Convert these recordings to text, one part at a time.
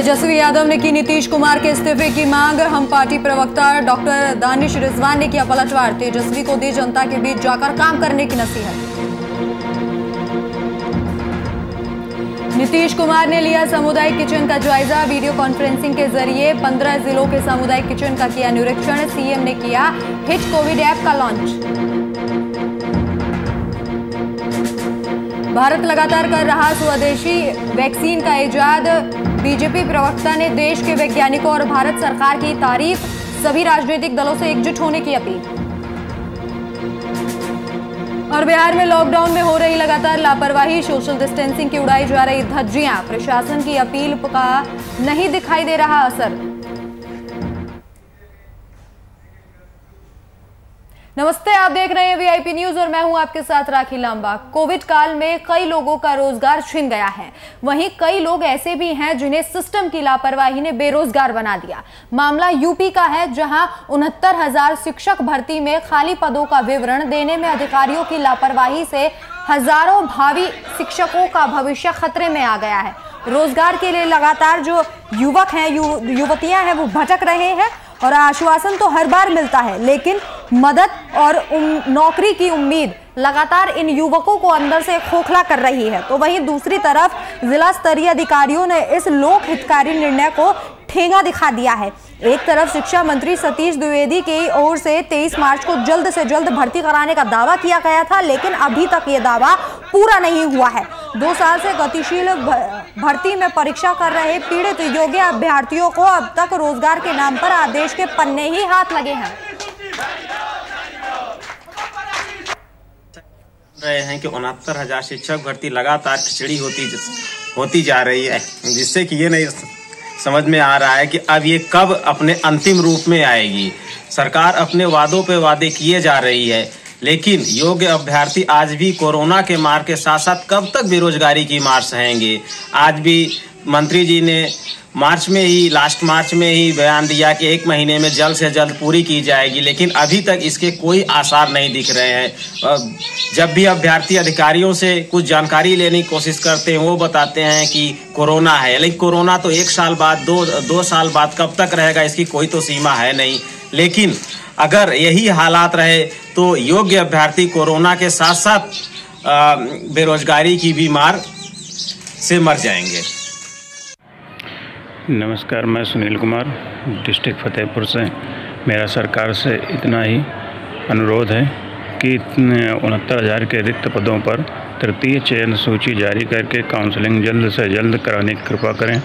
तेजस्वी यादव ने की नीतीश कुमार के इस्तीफे की मांग। हम पार्टी प्रवक्ता डॉक्टर दानिश रिजवान ने किया पलटवार। तेजस्वी को दी जनता के बीच जाकर काम करने की नसीहत। नीतीश कुमार ने लिया सामुदायिक किचन का जायजा। वीडियो कॉन्फ्रेंसिंग के जरिए 15 जिलों के सामुदायिक किचन का किया निरीक्षण। सीएम ने किया हिट कोविड ऐप का लॉन्च। भारत लगातार कर रहा स्वदेशी वैक्सीन का इजाद। बीजेपी प्रवक्ता ने देश के वैज्ञानिकों और भारत सरकार की तारीफ। सभी राजनीतिक दलों से एकजुट होने की अपील। और बिहार में लॉकडाउन में हो रही लगातार लापरवाही। सोशल डिस्टेंसिंग की उड़ाई जा रही धज्जियां। प्रशासन की अपील का नहीं दिखाई दे रहा असर। नमस्ते, आप देख रहे हैं वीआईपी न्यूज और मैं हूं आपके साथ राखी लांबा। कोविड काल में कई लोगों का रोजगार छिन गया है। वहीं कई लोग ऐसे भी हैं जिन्हें सिस्टम की लापरवाही ने बेरोजगार बना दिया। मामला यूपी का है, जहां 69,000 शिक्षक भर्ती में खाली पदों का विवरण देने में अधिकारियों की लापरवाही से हजारों भावी शिक्षकों का भविष्य खतरे में आ गया है। रोजगार के लिए लगातार जो युवक हैं, युवतियां हैं, वो भटक रहे हैं और आश्वासन तो हर बार मिलता है, लेकिन मदद और नौकरी की उम्मीद लगातार इन युवकों को अंदर से खोखला कर रही है। तो वहीं दूसरी तरफ जिला स्तरीय अधिकारियों ने इस लोक हितकारी निर्णय को ठेंगा दिखा दिया है। एक तरफ शिक्षा मंत्री सतीश द्विवेदी की ओर से 23 मार्च को जल्द से जल्द भर्ती कराने का दावा किया गया था, लेकिन अभी तक ये दावा पूरा नहीं हुआ है। 2 साल से गतिशील भर्ती में परीक्षा कर रहे पीड़ित योग्य अभ्यर्थियों को अब तक रोजगार के नाम पर आदेश के पन्ने ही हाथ लगे हैं। रहे हैं कि 69,000 शिक्षक भर्ती लगातार खिचड़ी होती जा रही है, जिससे कि ये नहीं समझ में आ रहा है कि अब ये कब अपने अंतिम रूप में आएगी। सरकार अपने वादों पे वादे किए जा रही है, लेकिन योग्य अभ्यर्थी आज भी कोरोना के मार के साथ साथ कब तक बेरोजगारी की मार सहेंगे। आज भी मंत्री जी ने लास्ट मार्च में ही बयान दिया कि 1 महीने में जल्द से जल्द पूरी की जाएगी, लेकिन अभी तक इसके कोई आसार नहीं दिख रहे हैं। जब भी अभ्यर्थी अधिकारियों से कुछ जानकारी लेने की कोशिश करते हैं, वो बताते हैं कि कोरोना है, लेकिन कोरोना तो 1 साल बाद, 2 साल बाद कब तक रहेगा, इसकी कोई तो सीमा है नहीं। लेकिन अगर यही हालात रहे तो योग्य अभ्यर्थी कोरोना के साथ साथ बेरोजगारी की भी मार से मर जाएंगे। नमस्कार, मैं सुनील कुमार, डिस्ट्रिक्ट फतेहपुर से। मेरा सरकार से इतना ही अनुरोध है कि 69,000 के रिक्त पदों पर तृतीय चयन सूची जारी करके काउंसलिंग जल्द से जल्द कराने की कृपा करें।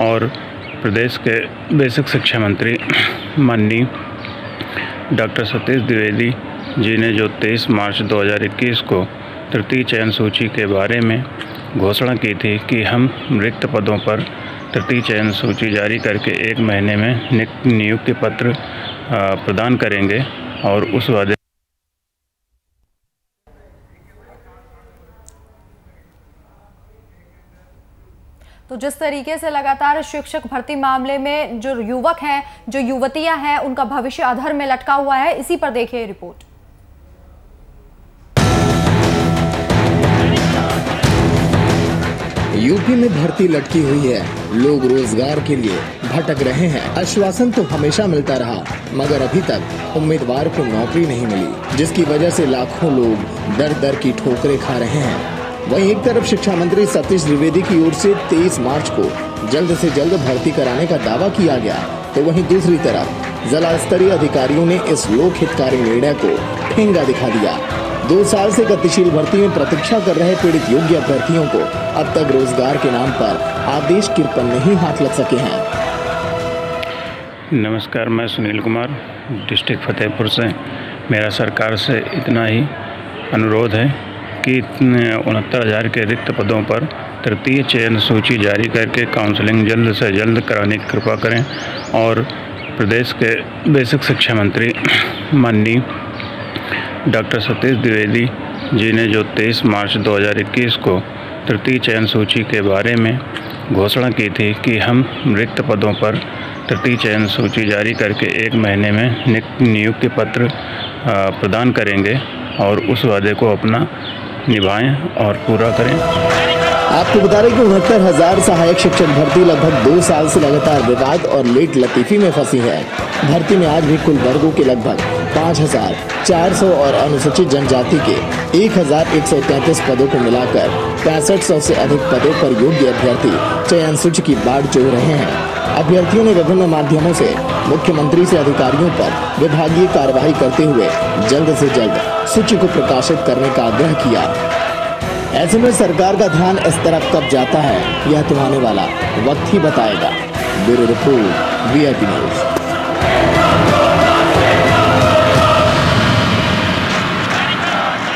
और प्रदेश के बेसिक शिक्षा मंत्री माननीय डॉक्टर सतीश द्विवेदी जी ने जो 23 मार्च 2021 को तृतीय चयन सूची के बारे में घोषणा की थी कि हम रिक्त पदों पर तृतीय चयन सूची जारी करके 1 महीने में नियुक्ति पत्र प्रदान करेंगे, और उस वादे तो जिस तरीके से लगातार शिक्षक भर्ती मामले में जो युवक हैं, जो युवतियां हैं, उनका भविष्य अधर में लटका हुआ है, इसी पर देखिए रिपोर्ट। यूपी में भर्ती लटकी हुई है, लोग रोजगार के लिए भटक रहे हैं। आश्वासन तो हमेशा मिलता रहा, मगर अभी तक उम्मीदवार को नौकरी नहीं मिली, जिसकी वजह से लाखों लोग दर दर की ठोकरें खा रहे हैं। वहीं एक तरफ शिक्षा मंत्री सतीश द्विवेदी की ओर से 23 मार्च को जल्द से जल्द भर्ती कराने का दावा किया गया, तो वहीं दूसरी तरफ जिला स्तरीय अधिकारियों ने इस लोक हितकारी निर्णय को ठेंगा दिखा दिया। 2 साल से गतिशील भर्ती में प्रतीक्षा कर रहे पीड़ित योग्य अभ्यर्थियों को अब तक रोजगार के नाम पर आदेश के पन्ने ही हाथ लग सके हैं। नमस्कार, मैं सुनील कुमार, डिस्ट्रिक्ट फतेहपुर से। मेरा सरकार से इतना ही अनुरोध है कि 69,000 के रिक्त पदों पर तृतीय चयन सूची जारी करके काउंसलिंग जल्द से जल्द कराने की कृपा करें। और प्रदेश के बेसिक शिक्षा मंत्री माननीय डॉक्टर सतीश द्विवेदी जी ने जो 23 मार्च 2021 को तृतीय चयन सूची के बारे में घोषणा की थी कि हम रिक्त पदों पर तृतीय चयन सूची जारी करके 1 महीने में नियुक्ति पत्र प्रदान करेंगे, और उस वादे को अपना निभाएं और पूरा करें। आपको बता दें कि 69,000 सहायक शिक्षक भर्ती लगभग 2 साल से लगातार विवाद और लेट लतीफी में फंसी है। भर्ती में आज भी कुल वर्गों के लगभग 5,400 और अनुसूचित जनजाति के 1,133 पदों को मिलाकर 6500 से अधिक पदों पर योग्य अभ्यर्थी चयन सूची की बाट जोड़ रहे हैं। अभ्यर्थियों ने विभिन्न माध्यमों से मुख्यमंत्री से अधिकारियों पर विभागीय कार्रवाई करते हुए जल्द से जल्द सूची को प्रकाशित करने का आग्रह किया। ऐसे में सरकार का ध्यान इस तरफ कब जाता है, यह तो आने वाला वक्त ही बताएगा। Bureau report, VIP news.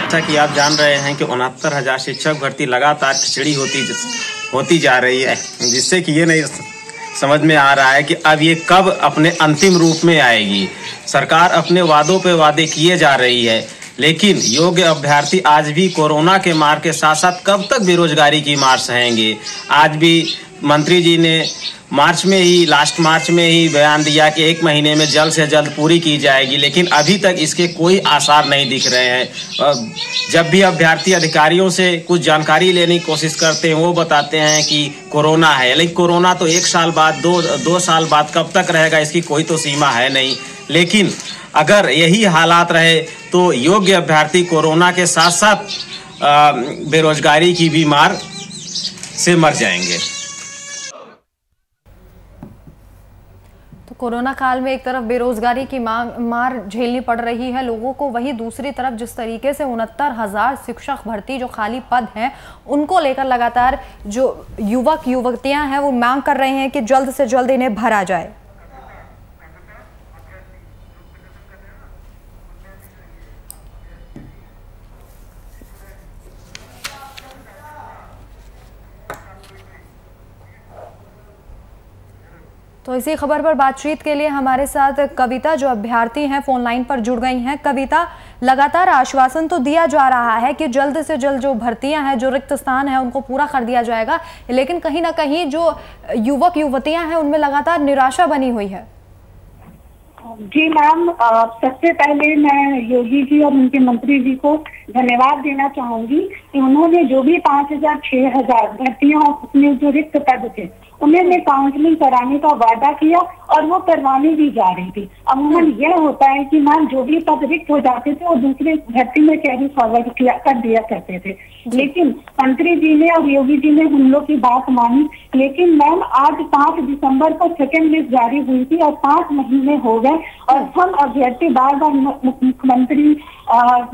जैसा कि आप जान रहे हैं कि 69,000 शिक्षक भर्ती लगातार खिचड़ी होती जा रही है, जिससे कि ये नहीं समझ में आ रहा है कि अब ये कब अपने अंतिम रूप में आएगी। सरकार अपने वादों पे वादे किए जा रही है, लेकिन योग्य अभ्यर्थी आज भी कोरोना के मार के साथ साथ कब तक बेरोजगारी की मार सहेंगे। आज भी मंत्री जी ने लास्ट मार्च में ही बयान दिया कि 1 महीने में जल्द से जल्द पूरी की जाएगी, लेकिन अभी तक इसके कोई आसार नहीं दिख रहे हैं। जब भी अभ्यर्थी अधिकारियों से कुछ जानकारी लेने की कोशिश करते हैं, वो बताते हैं कि कोरोना है, लेकिन कोरोना तो 1 साल बाद, 2 साल बाद कब तक रहेगा, इसकी कोई तो सीमा है नहीं। लेकिन अगर यही हालात रहे तो योग्य अभ्यर्थी कोरोना के साथ साथ बेरोजगारी की भी मार से मर जाएंगे। तो कोरोना काल में एक तरफ बेरोजगारी की मार झेलनी पड़ रही है लोगों को, वहीं दूसरी तरफ जिस तरीके से 69,000 शिक्षक भर्ती जो खाली पद हैं उनको लेकर लगातार जो युवक युवतियां हैं वो मांग कर रहे हैं कि जल्द से जल्द इन्हें भरा जाए। तो इसी खबर पर बातचीत के लिए हमारे साथ कविता जो अभ्यर्थी हैं फोन लाइन पर जुड़ गई हैं। कविता, लगातार आश्वासन तो दिया जा रहा है कि जल्द से जल्द जो भर्तियां हैं, जो रिक्त स्थान हैं उनको पूरा कर दिया जाएगा, लेकिन कहीं ना कहीं जो युवक युवतियां हैं उनमें लगातार निराशा बनी हुई है। जी मैम, सबसे पहले मैं योगी जी और उनके मंत्री जी को धन्यवाद देना चाहूंगी कि उन्होंने जो भी 5,000 6,000 भर्तियां उसमें जो रिक्त पद थे उन्होंने काउंसलिंग कराने का वादा किया और वो करवाने भी जा रही थी। अमूमन यह होता है कि मैम जो भी पद रिक्त हो जाते थे और दूसरे भर्ती में कैरी फॉरवर्ड कर दिया करते थे, लेकिन मंत्री जी ने और योगी जी ने हम लोग की बात मानी। लेकिन मैम आज 5 दिसंबर को सेकेंड लिस्ट जारी हुई थी और 5 महीने हो गए और हम अभ्यर्थी बार बार मुख्यमंत्री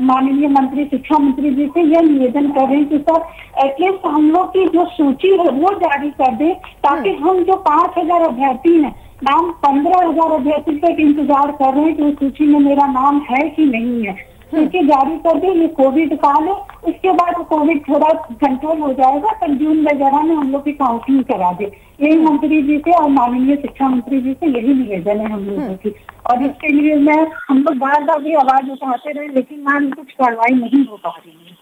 माननीय मंत्री शिक्षा मंत्री जी से यह निवेदन कर रहे हैं कि सर एटलीस्ट हम लोग की जो सूची है वो जारी कर दे, ताकि हम जो 5,000 अभ्यर्थी हैं मैम 15,000 अभ्यर्थी तक इंतजार कर रहे हैं कि उस सूची में मेरा नाम है कि नहीं है। सूची जारी कर दे। ये कोविड काल है, उसके बाद कोविड थोड़ा कंट्रोल हो जाएगा, पर जून वगैरह में हम लोग की काउंसलिंग करा दे। यही मंत्री जी से और माननीय शिक्षा मंत्री जी से यही निवेदन है हम लोगों की। और इसके लिए हम लोग बार बार भी आवाज उठाते रहे, लेकिन मैम कुछ कार्रवाई नहीं हो पा रही है।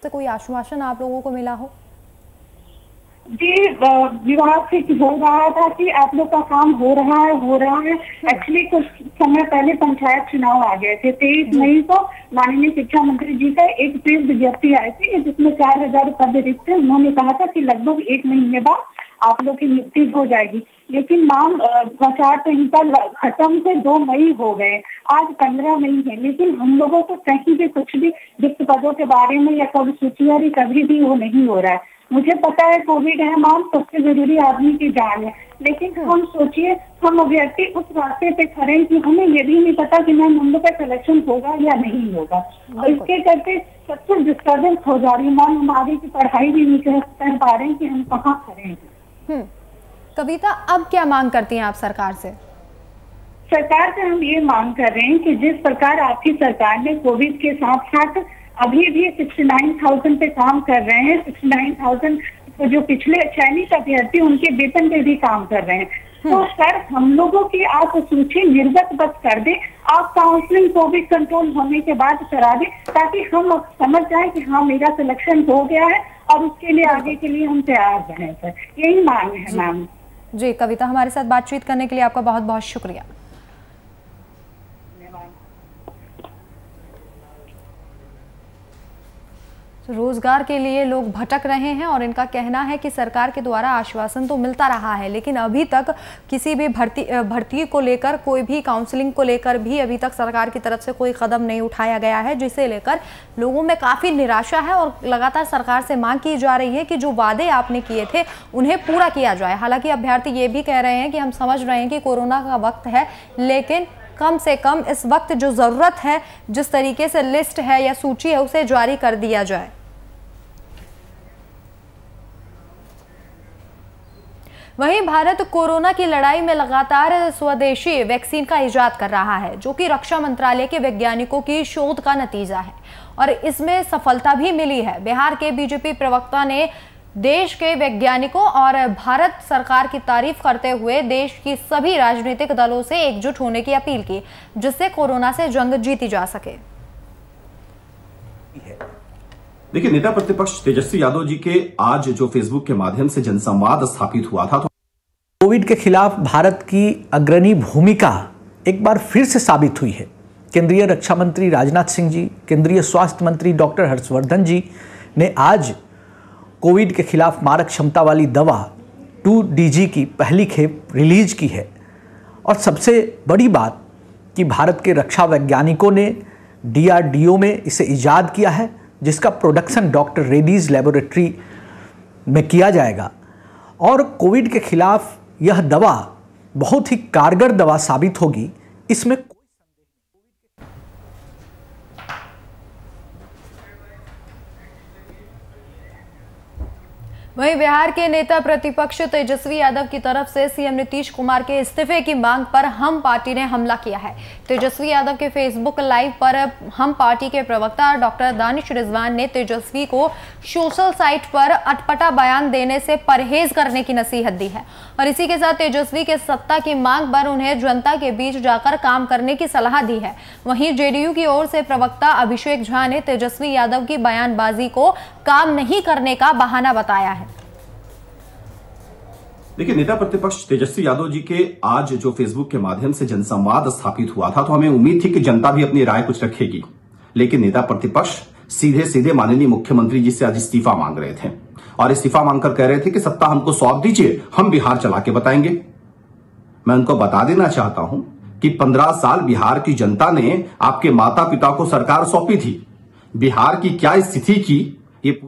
तो कोई आश्वासन आप लोगों को मिला हो? जी, विभाग से हो रहा था कि आप लोग का काम हो रहा है। एक्चुअली कुछ समय पहले पंचायत चुनाव आ गए थे। 23 मई को माननीय शिक्षा मंत्री जी का एक प्रेस विज्ञप्ति आई थी जिसमें 4,000 पद रिक्त थे। उन्होंने कहा था कि लगभग 1 महीने बाद आप लोग की नियुक्ति हो जाएगी, लेकिन मैम आचार संहिता खत्म से 2 मई हो गए, आज 15 मई है, लेकिन हम लोगों को कहीं भी कुछ भी रिक्त पदों के बारे में या कभी सूची या कभी भी वो नहीं हो रहा है। मुझे पता है कोविड है मैम, सबसे जरूरी आदमी की जान है, लेकिन हम सोचिए हम अभ्यर्थी उस रास्ते पे खड़े हैं कि हमें ये भी नहीं पता कि मैम हम लोग का सिलेक्शन होगा या नहीं होगा। और इसके करके सबसे डिस्टर्बेंस हो जा रही है मैम, हम आगे की पढ़ाई भी नहीं कर पा रहे हैं कि हम कहाँ खड़े हैं। कविता, अब क्या मांग करती हैं आप सरकार से? सरकार से हम ये मांग कर रहे हैं कि जिस प्रकार आपकी सरकार ने कोविड के साथ साथ अभी भी 69,000 पे काम कर रहे हैं, 69,000 जो पिछले चयनित अभ्यर्थी उनके वेतन पे भी काम कर रहे हैं, तो सर हम लोगों की आप सूची निर्गत बस कर दे, आप काउंसलिंग कोविड कंट्रोल होने के बाद करा दे, ताकि हम समझ जाए कि हाँ मेरा सिलेक्शन हो गया है और उसके लिए आगे के लिए हम तैयार बने। सर यही मांग है मैम। जी कविता, हमारे साथ बातचीत करने के लिए आपका बहुत बहुत शुक्रिया। रोजगार के लिए लोग भटक रहे हैं और इनका कहना है कि सरकार के द्वारा आश्वासन तो मिलता रहा है, लेकिन अभी तक किसी भी भर्ती को लेकर, कोई भी काउंसलिंग को लेकर भी अभी तक सरकार की तरफ से कोई कदम नहीं उठाया गया है, जिसे लेकर लोगों में काफ़ी निराशा है और लगातार सरकार से मांग की जा रही है कि जो वादे आपने किए थे उन्हें पूरा किया जाए। हालांकि अभ्यर्थी ये भी कह रहे हैं कि हम समझ रहे हैं कि कोरोना का वक्त है, लेकिन कम से कम इस वक्त जो ज़रूरत है, जिस तरीके से लिस्ट है या सूची है, उसे जारी कर दिया जाए। वहीं भारत कोरोना की लड़ाई में लगातार स्वदेशी वैक्सीन का इजाद कर रहा है, जो कि रक्षा मंत्रालय के वैज्ञानिकों की शोध का नतीजा है और इसमें सफलता भी मिली है। बिहार के बीजेपी प्रवक्ता ने देश के वैज्ञानिकों और भारत सरकार की तारीफ करते हुए देश की सभी राजनीतिक दलों से एकजुट होने की अपील की, जिससे कोरोना से जंग जीती जा सके। देखिए, नेता प्रतिपक्ष तेजस्वी यादव जी के आज जो फेसबुक के माध्यम से जनसंवाद स्थापित हुआ था, तो कोविड के खिलाफ भारत की अग्रणी भूमिका एक बार फिर से साबित हुई है। केंद्रीय रक्षा मंत्री राजनाथ सिंह जी, केंद्रीय स्वास्थ्य मंत्री डॉक्टर हर्षवर्धन जी ने आज कोविड के खिलाफ मारक क्षमता वाली दवा 2DG की पहली खेप रिलीज की है। और सबसे बड़ी बात कि भारत के रक्षा वैज्ञानिकों ने DRDO में इसे ईजाद किया है, जिसका प्रोडक्शन डॉक्टर रेड्डीज लेबोरेटरी में किया जाएगा और कोविड के खिलाफ यह दवा बहुत ही कारगर दवा साबित होगी, इसमें वहीं बिहार के नेता प्रतिपक्ष तेजस्वी यादव की तरफ से सीएम नीतीश कुमार के इस्तीफे की मांग पर हम पार्टी ने हमला किया है। तेजस्वी यादव के फेसबुक लाइव पर हम पार्टी के प्रवक्ता डॉक्टर दानिश रिजवान ने तेजस्वी को सोशल साइट पर अटपटा बयान देने से परहेज करने की नसीहत दी है और इसी के साथ तेजस्वी के सत्ता की मांग पर उन्हें जनता के बीच जाकर काम करने की सलाह दी है। वहीं जेडीयू की ओर से प्रवक्ता अभिषेक झा ने तेजस्वी यादव की बयानबाजी को काम नहीं करने का बहाना बताया है। देखिए, नेता प्रतिपक्ष तेजस्वी यादव जी के आज जो फेसबुक के माध्यम से जनसंवाद स्थापित हुआ था, तो हमें उम्मीद थी कि जनता भी अपनी राय कुछ रखेगी, लेकिन नेता प्रतिपक्ष सीधे सीधे माननीय मुख्यमंत्री जी से आज इस्तीफा मांग रहे थे और इस्तीफा मांगकर कह रहे थे कि सत्ता हमको सौंप दीजिए, हम बिहार चला के बताएंगे। मैं उनको बता देना चाहता हूं कि 15 साल बिहार की जनता ने आपके माता पिता को सरकार सौंपी थी। बिहार की क्या स्थिति की, ये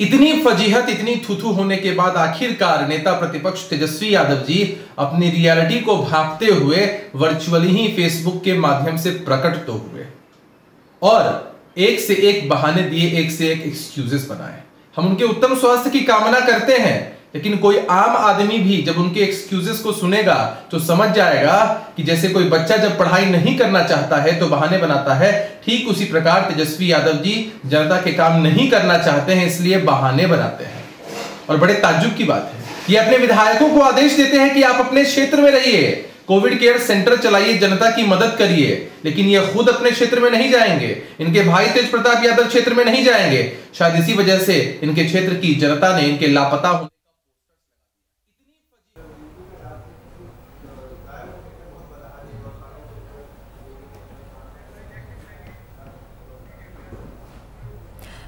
इतनी फजीहत, इतनी थूथू होने के बाद आखिरकार नेता प्रतिपक्ष तेजस्वी यादव जी अपनी रियलिटी को भांपते हुए वर्चुअली ही फेसबुक के माध्यम से प्रकट तो हुए और एक से एक बहाने दिए, एक से एक एक्सक्यूजेस बनाए। हम उनके उत्तम स्वास्थ्य की कामना करते हैं, लेकिन कोई आम आदमी भी जब उनके एक्सक्यूजेस को सुनेगा तो समझ जाएगा कि जैसे कोई बच्चा जब पढ़ाई नहीं करना चाहता है तो बहाने बनाता है, ठीक उसी प्रकार तेजस्वी यादव जी जनता के काम नहीं करना चाहते हैं, इसलिए बहाने बनाते हैं। और बड़े ताज्जुब की बात है, ये अपने विधायकों को आदेश देते हैं कि आप अपने क्षेत्र में रहिए, कोविड केयर सेंटर चलाइए, जनता की मदद करिए, लेकिन ये खुद अपने क्षेत्र में नहीं जाएंगे, इनके भाई तेज प्रताप यादव क्षेत्र में नहीं जाएंगे। शायद इसी वजह से इनके क्षेत्र की जनता ने इनके लापता होने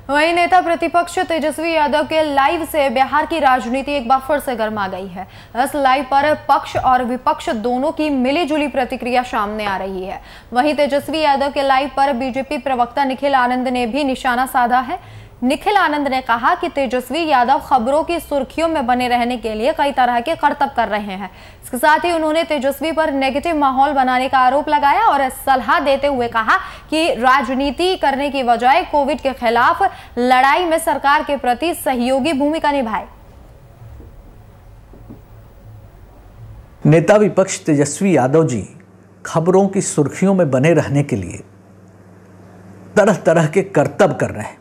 वहीं नेता प्रतिपक्ष तेजस्वी यादव के लाइव से बिहार की राजनीति एक बार फिर से गर्मा गई है। इस लाइव पर पक्ष और विपक्ष दोनों की मिलीजुली प्रतिक्रिया सामने आ रही है। वहीं तेजस्वी यादव के लाइव पर बीजेपी प्रवक्ता निखिल आनंद ने भी निशाना साधा है। निखिल आनंद ने कहा कि तेजस्वी यादव खबरों की सुर्खियों में बने रहने के लिए कई तरह के करतब कर रहे हैं। इसके साथ ही उन्होंने तेजस्वी पर नेगेटिव माहौल बनाने का आरोप लगाया और सलाह देते हुए कहा कि राजनीति करने की बजाय कोविड के खिलाफ लड़ाई में सरकार के प्रति सहयोगी भूमिका निभाए। नेता विपक्ष तेजस्वी यादव जी खबरों की सुर्खियों में बने रहने के लिए तरह तरह के करतब कर रहे हैं।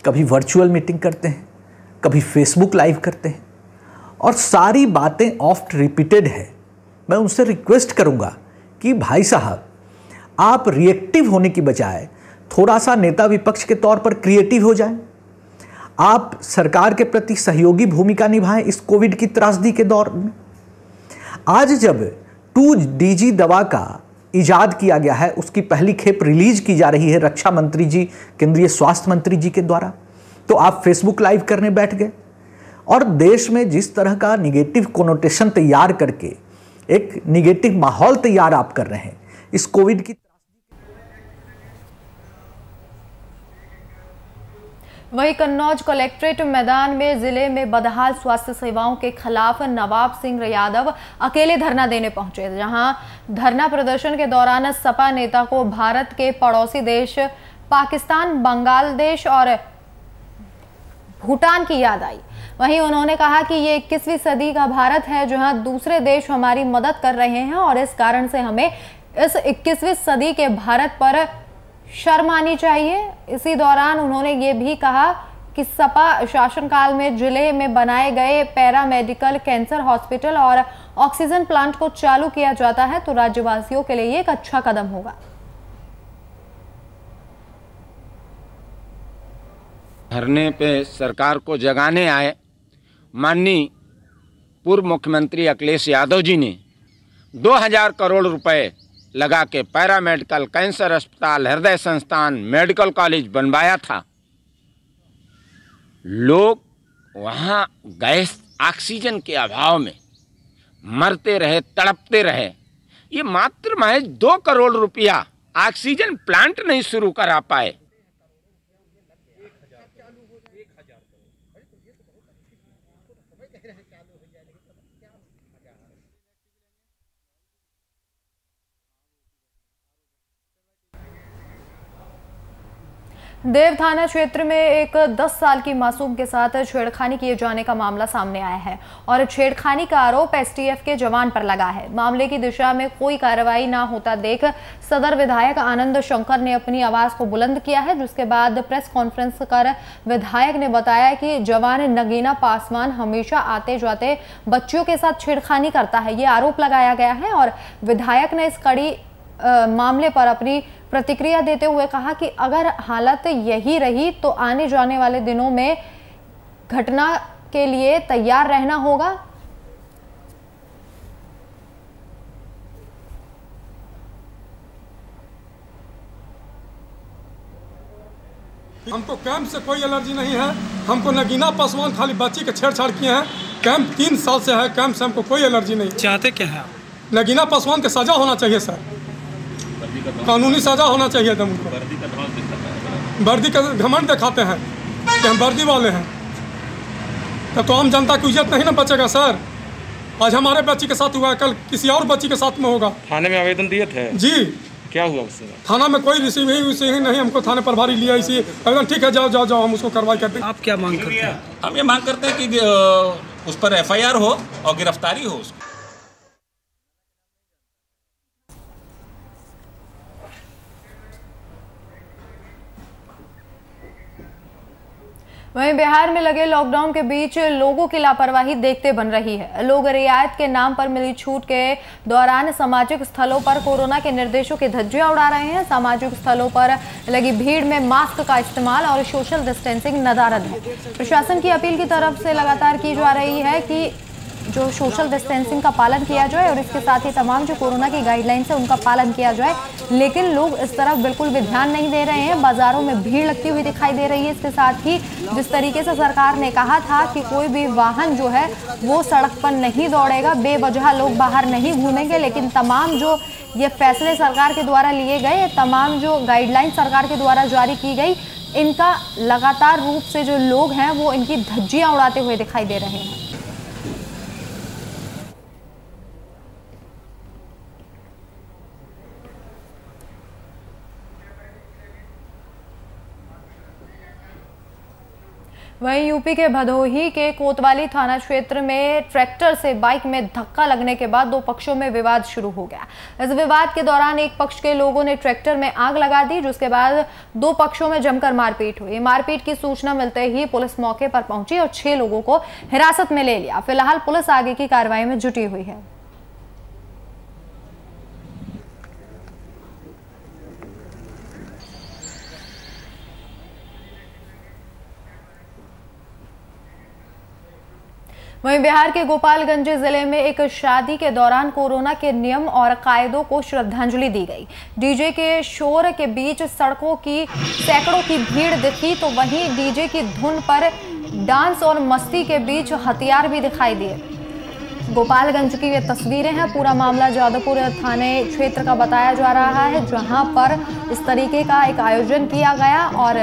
कभी वर्चुअल मीटिंग करते हैं, कभी फेसबुक लाइव करते हैं और सारी बातें ऑफ्ट रिपीटेड है। मैं उनसे रिक्वेस्ट करूंगा कि भाई साहब, आप रिएक्टिव होने की बजाय थोड़ा सा नेता विपक्ष के तौर पर क्रिएटिव हो जाएं। आप सरकार के प्रति सहयोगी भूमिका निभाएं इस कोविड की त्रासदी के दौर में। आज जब 2DG दवा का इजाद किया गया है उसकी पहली खेप रिलीज की जा रही है रक्षा मंत्री जी, केंद्रीय स्वास्थ्य मंत्री जी के द्वारा। तो आप फेसबुक लाइव करने बैठ गए और देश में जिस तरह का निगेटिव कोनोटेशन तैयार करके एक निगेटिव माहौल तैयार आप कर रहे हैं इस कोविड की। वहीं कन्नौज कलेक्ट्रेट मैदान में जिले में बदहाल स्वास्थ्य सेवाओं के खिलाफ नवाब सिंह यादव अकेले धरना देने पहुंचे, जहां धरना प्रदर्शन के दौरान सपा नेता को भारत के पड़ोसी देश पाकिस्तान, बांग्लादेश और भूटान की याद आई। वहीं उन्होंने कहा कि ये 21वीं सदी का भारत है जहां दूसरे देश हमारी मदद कर रहे हैं और इस कारण से हमें इस 21वीं सदी के भारत पर शर्म आनी चाहिए। इसी दौरान उन्होंने ये भी कहा कि सपा शासनकाल में जिले में बनाए गए पैरामेडिकल, कैंसर हॉस्पिटल और ऑक्सीजन प्लांट को चालू किया जाता है तो राज्यवासियों के लिए एक अच्छा कदम होगा। धरने पे सरकार को जगाने आए माननीय पूर्व मुख्यमंत्री अखिलेश यादव जी ने 2000 करोड़ रुपए लगा के पैरामेडिकल, कैंसर अस्पताल, हृदय संस्थान, मेडिकल कॉलेज बनवाया था। लोग वहाँ गैस ऑक्सीजन के अभाव में मरते रहे, तड़पते रहे। ये मात्र महज 2 करोड़ रुपया ऑक्सीजन प्लांट नहीं शुरू करा पाए। देव थाना क्षेत्र में एक 10 साल की मासूम के साथ छेड़खानी किए जाने का मामला सामने आया है और छेड़खानी का आरोप एसटीएफ के जवान पर लगा है। मामले की दिशा में कोई कार्रवाई ना होता देख सदर विधायक आनंद शंकर ने अपनी आवाज को बुलंद किया है, जिसके बाद प्रेस कॉन्फ्रेंस कर विधायक ने बताया कि जवान नगीना पासवान हमेशा आते जाते बच्चियों के साथ छेड़खानी करता है, ये आरोप लगाया गया है। और विधायक ने इस कड़ी मामले पर अपनी प्रतिक्रिया देते हुए कहा कि अगर हालत यही रही तो आने जाने वाले दिनों में घटना के लिए तैयार रहना होगा। हमको कैंप से कोई एलर्जी नहीं है। हमको नगीना पासवान खाली बच्ची के छेड़छाड़ किए हैं। कैंप 3 साल से है, कैंप से हमको कोई एलर्जी नहीं। चाहते क्या है? नगीना पासवान के सजा होना चाहिए सर, कानूनी सजा होना चाहिए। तुम वर्दी का घमंड दिखाते हैं कि हम वर्दी वाले हैं, तब तो आम जनता की इज्जत नहीं ना बचेगा सर। आज हमारे बच्ची के साथ हुआ है, कल किसी और बच्ची के साथ में होगा। थाने में आवेदन दिए थे जी, क्या हुआ उससे? थाना में कोई रिसीव ही नहीं, हमको थाने प्रभारी लिया इसी एकदम ठीक है, जाओ जाओ जाओ, हम उसको कार्रवाई करते हैं। आप क्या मांग करते हैं? हम ये मांग करते हैं कि उस पर FIR हो और गिरफ्तारी हो उसको। वहीं बिहार में लगे लॉकडाउन के बीच लोगों की लापरवाही देखते बन रही है। लोग रियायत के नाम पर मिली छूट के दौरान सामाजिक स्थलों पर कोरोना के निर्देशों की धज्जियां उड़ा रहे हैं। सामाजिक स्थलों पर लगी भीड़ में मास्क का इस्तेमाल और सोशल डिस्टेंसिंग नदारद है। प्रशासन की अपील की तरफ से लगातार की जा रही है कि जो सोशल डिस्टेंसिंग का पालन किया जाए और इसके साथ ही तमाम जो कोरोना की गाइडलाइंस है उनका पालन किया जाए, लेकिन लोग इस तरफ बिल्कुल भी ध्यान नहीं दे रहे हैं। बाजारों में भीड़ लगती हुई दिखाई दे रही है। इसके साथ ही जिस तरीके से सरकार ने कहा था कि कोई भी वाहन जो है वो सड़क पर नहीं दौड़ेगा, बेवजह लोग बाहर नहीं घूमेंगे, लेकिन तमाम जो ये फैसले सरकार के द्वारा लिए गए, तमाम जो गाइडलाइन सरकार के द्वारा जारी की गई, इनका लगातार रूप से जो लोग हैं वो इनकी धज्जियां उड़ाते हुए दिखाई दे रहे हैं। वहीं यूपी के भदोही के कोतवाली थाना क्षेत्र में ट्रैक्टर से बाइक में धक्का लगने के बाद 2 पक्षों में विवाद शुरू हो गया। इस विवाद के दौरान एक पक्ष के लोगों ने ट्रैक्टर में आग लगा दी, जिसके बाद 2 पक्षों में जमकर मारपीट हुई। मारपीट की सूचना मिलते ही पुलिस मौके पर पहुंची और 6 लोगों को हिरासत में ले लिया। फिलहाल पुलिस आगे की कार्रवाई में जुटी हुई है। वहीं बिहार के गोपालगंज जिले में एक शादी के दौरान कोरोना के नियम और कायदों को श्रद्धांजलि दी गई। डीजे के शोर के बीच सड़कों की सैकड़ों की भीड़ दिखी, तो वहीं डीजे की धुन पर डांस और मस्ती के बीच हथियार भी दिखाई दिए। गोपालगंज की ये तस्वीरें हैं। पूरा मामला जादवपुर थाने क्षेत्र का बताया जा रहा है, जहां पर इस तरीके का एक आयोजन किया गया और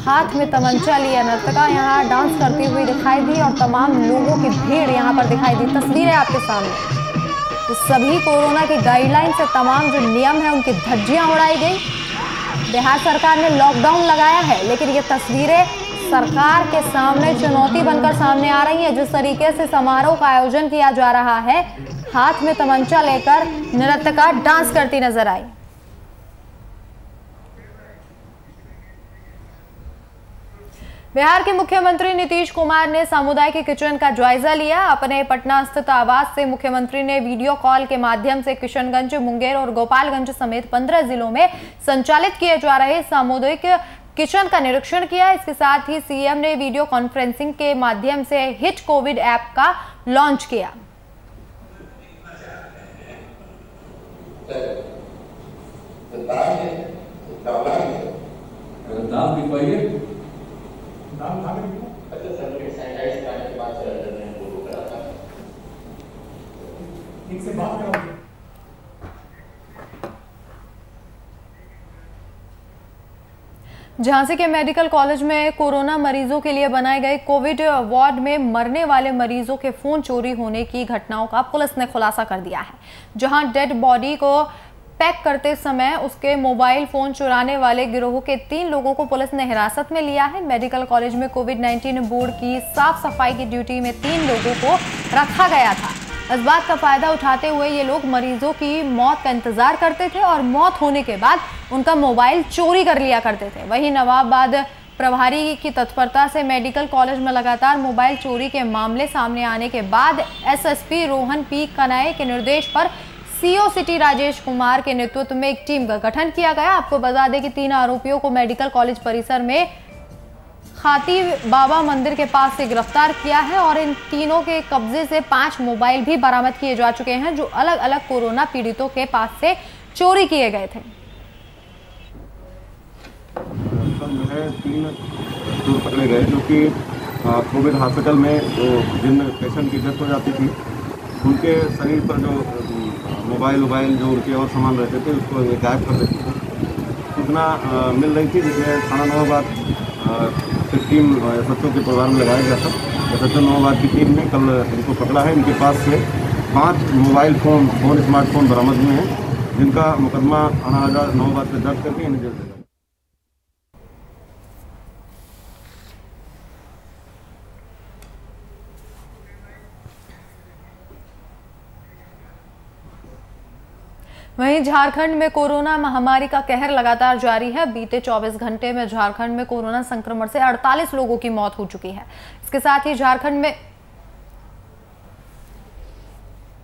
हाथ में तमंचा लिए नर्तका यहां डांस करती हुई दिखाई दी और तमाम लोगों की भीड़ यहां पर दिखाई दी। तस्वीरें आपके सामने। तो सभी कोरोना की गाइडलाइन से तमाम जो नियम है उनकी धज्जियां उड़ाई गई। बिहार सरकार ने लॉकडाउन लगाया है, लेकिन ये तस्वीरें सरकार के सामने चुनौती बनकर सामने आ रही है। जिस तरीके से समारोह का आयोजन किया जा रहा है, हाथ में तमंचा लेकर नर्तका डांस करती नजर आई। बिहार के मुख्यमंत्री नीतीश कुमार ने सामुदायिक किचन का जायजा लिया। अपने पटना स्थित आवास से मुख्यमंत्री ने वीडियो कॉल के माध्यम से किशनगंज, मुंगेर और गोपालगंज समेत 15 जिलों में संचालित किए जा रहे सामुदायिक किचन का निरीक्षण किया। इसके साथ ही सीएम ने वीडियो कॉन्फ्रेंसिंग के माध्यम से हिट कोविड ऐप का लॉन्च किया। झांसी के मेडिकल कॉलेज में कोरोना मरीजों के लिए बनाए गए कोविड वार्ड में मरने वाले मरीजों के फोन चोरी होने की घटनाओं का पुलिस ने खुलासा कर दिया है। जहां डेड बॉडी को पैक करते समय उसके मोबाइल फोन चुराने वाले गिरोह के 3 लोगों को पुलिस ने हिरासत में लिया है। मेडिकल कॉलेज में कोविड-19 बोर्ड की साफ सफाई की ड्यूटी में 3 लोगों को रखा गया था। इस बात का फायदा उठाते हुए ये लोग मरीजों की मौत का इंतजार करते थे और मौत होने के बाद उनका मोबाइल चोरी कर लिया करते थे। वहीं नवाबाद प्रभारी की तत्परता से मेडिकल कॉलेज में लगातार मोबाइल चोरी के मामले सामने आने के बाद एसएसपी रोहन पी कनाए के निर्देश पर सीओ सिटी राजेश कुमार के नेतृत्व में एक टीम का गठन किया गया। आपको बता दें कि 3 आरोपियों को मेडिकल कॉलेज परिसर में खाती बाबा मंदिर के पास से गिरफ्तार किया है और इन तीनों के कब्जे से 5 मोबाइल भी बरामद किए जा चुके हैं, जो अलग अलग कोरोना पीड़ितों के पास से चोरी किए गए थे। जो है 3 चोर पकड़े गए, जो कि कोविड हॉस्पिटल में जो जिन पेशेंट की डेथ हो जाती थी उनके शरीर पर जो मोबाइल जो उनके और सामान रहते थे उसको गायब कर देते थे। सूचना मिल रही थी, जिसमें थाना नवाबाद टीम SHO के प्रोग्राम में लगाया गया था। SHO नवाबाद की टीम ने कल इनको पकड़ा है। इनके पास से 5 मोबाइल फोन स्मार्टफोन बरामद हुए हैं, जिनका मुकदमा थाना नवाबाद से दर्ज करके इन्हें जेल भेजा। वहीं झारखंड में कोरोना महामारी का कहर लगातार जारी है। बीते 24 घंटे में झारखंड में कोरोना संक्रमण से 48 लोगों की मौत हो चुकी है। इसके साथ ही झारखंड में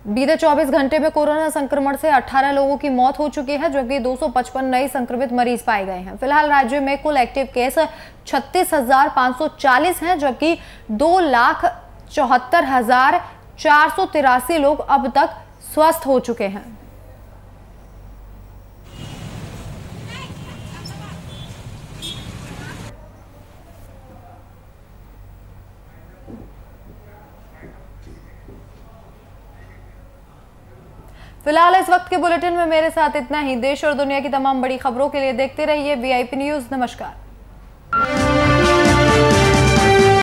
बीते 24 घंटे में कोरोना संक्रमण से 18 लोगों की मौत हो चुकी है, जबकि 255 नए संक्रमित मरीज पाए गए हैं। फिलहाल राज्य में कुल एक्टिव केस 36,540 हैं, जबकि 2,74,483 लोग अब तक स्वस्थ हो चुके हैं। फिलहाल इस वक्त के बुलेटिन में मेरे साथ इतना ही। देश और दुनिया की तमाम बड़ी खबरों के लिए देखते रहिए VIP न्यूज़। नमस्कार।